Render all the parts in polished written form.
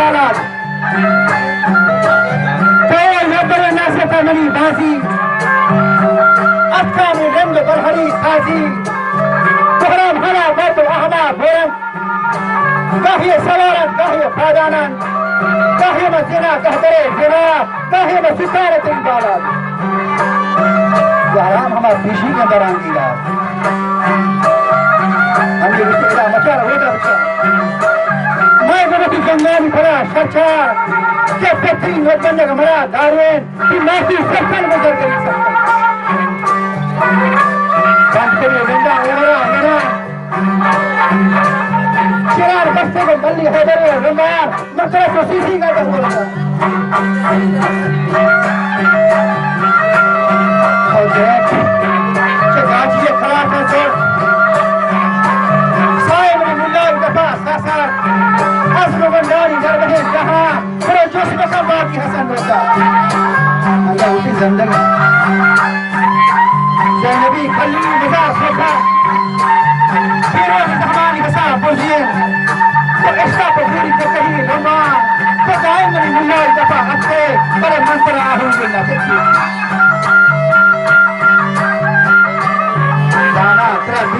बालाद तो नबर नासता मनी बाजी अक्का में रंग बरहरी साजी कोहरा भरा बद अहमा बोरन काहिए सवारत काहिए फादानन काहिए मसीना कहतरे जिना काहिए मसितारत बालाद हराम हमारे पीछी के अंदर आंगी रहा हमने विषय मचा रहा होगा बच्चा मैं जब की गंगा में खड़ा सच्चा के बेहतरीन वतन का मरा दारुन कि माफी सफल गुजर कर सकता बात करिए गंगा मेरा मेरा चिराग बस्ते को बल्ली हैदर रंगार मसला तो सीधी का कर बोलता और देख चगाजी ये खड़ा था सर साइब ने मुल्ला दफा सासा असलो बंदारी दरबहे जहां फिर जोश में सब बाकी हसन होता अल्लाह उसी जिंदगी ज़िंदगी खली मजा सोखा फिर वो ज़माने के साथ बोलिए तो ऐसा पूरी तो कहीं लंबा तो साइब ने मुल्ला दफा हंसे पर मंत्र आहूँगे ना देखिए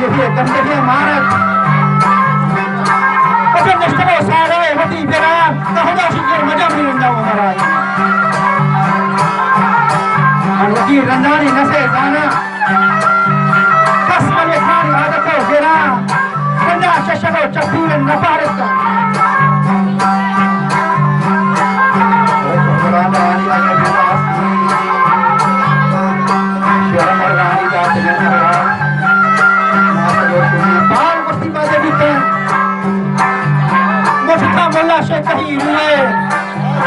ये गंदगी मारत अगर नष्टो सारे होती बेरा तो होगा शिकर मजा भी रंदा हमारा अंगी रंदानी नसे जाना कसम ये खानी आदत हो बेरा रंदा शशको चक्कर नपारत कहीं हुए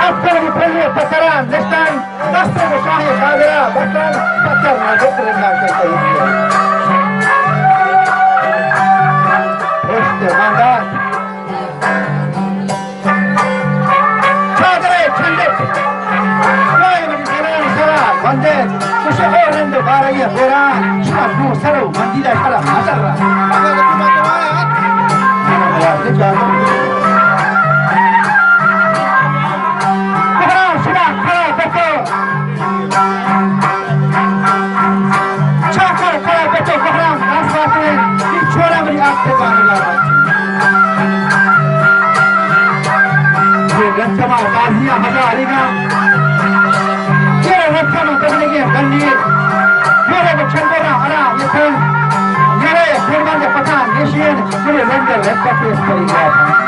अक्सर विफले पसरान निष्ठान दस्ते में शाही कागरा बर्तन पत्थर में जिक्र करते हुए इश्क़ मंदार कागरे ठंडे कोई मेरी जरान सरा बंदे कुछ और रंग बारह ये बोरा शाह नूर सरो मंदिरा कला मज़र रंगमा बाजिया हजारेगा ये रखा में करने के बंदी मेरे बच्चों को ना हरा ये कौन मेरे फुर्मान के पता निशियन मेरे रंग रखा फेस करेगा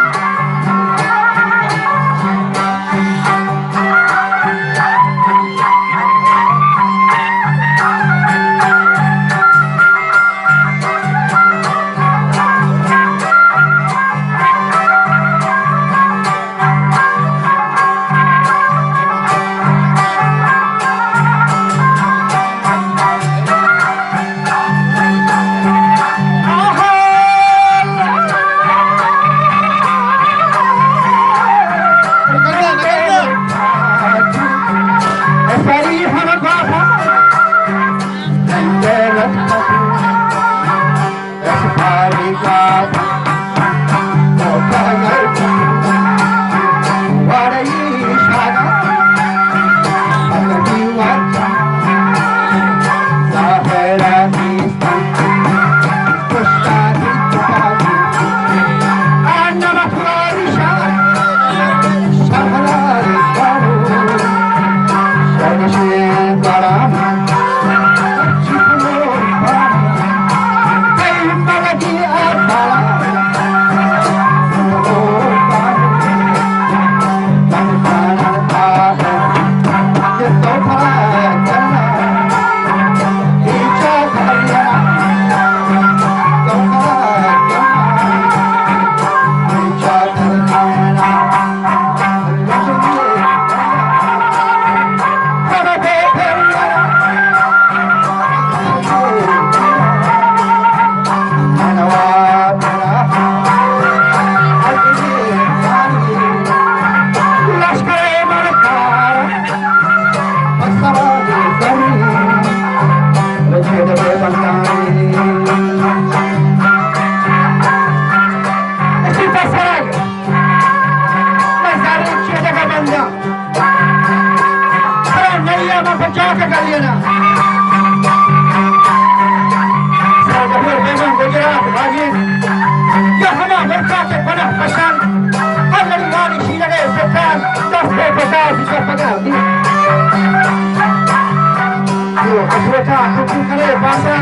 poca kuku kare bahasa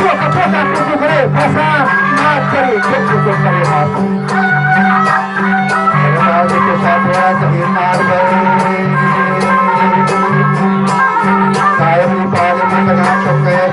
poca kuku kare bahasa mat kare kuku kare bahasa Terima ke Satya Sehimar saya paling mengenal coklat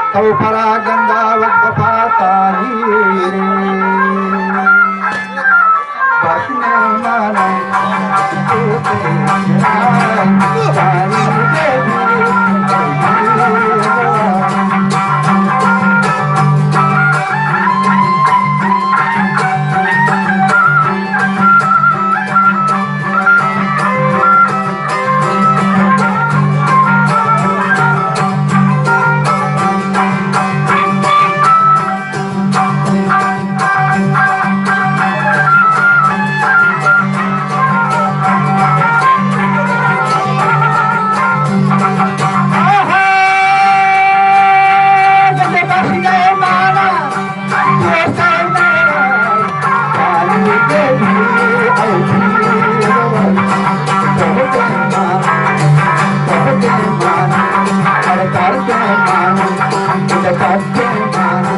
Kau para ganda wag patani basna mana Hãy subscribe cho kênh Ghiền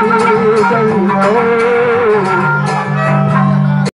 Mì Gõ để không bỏ lỡ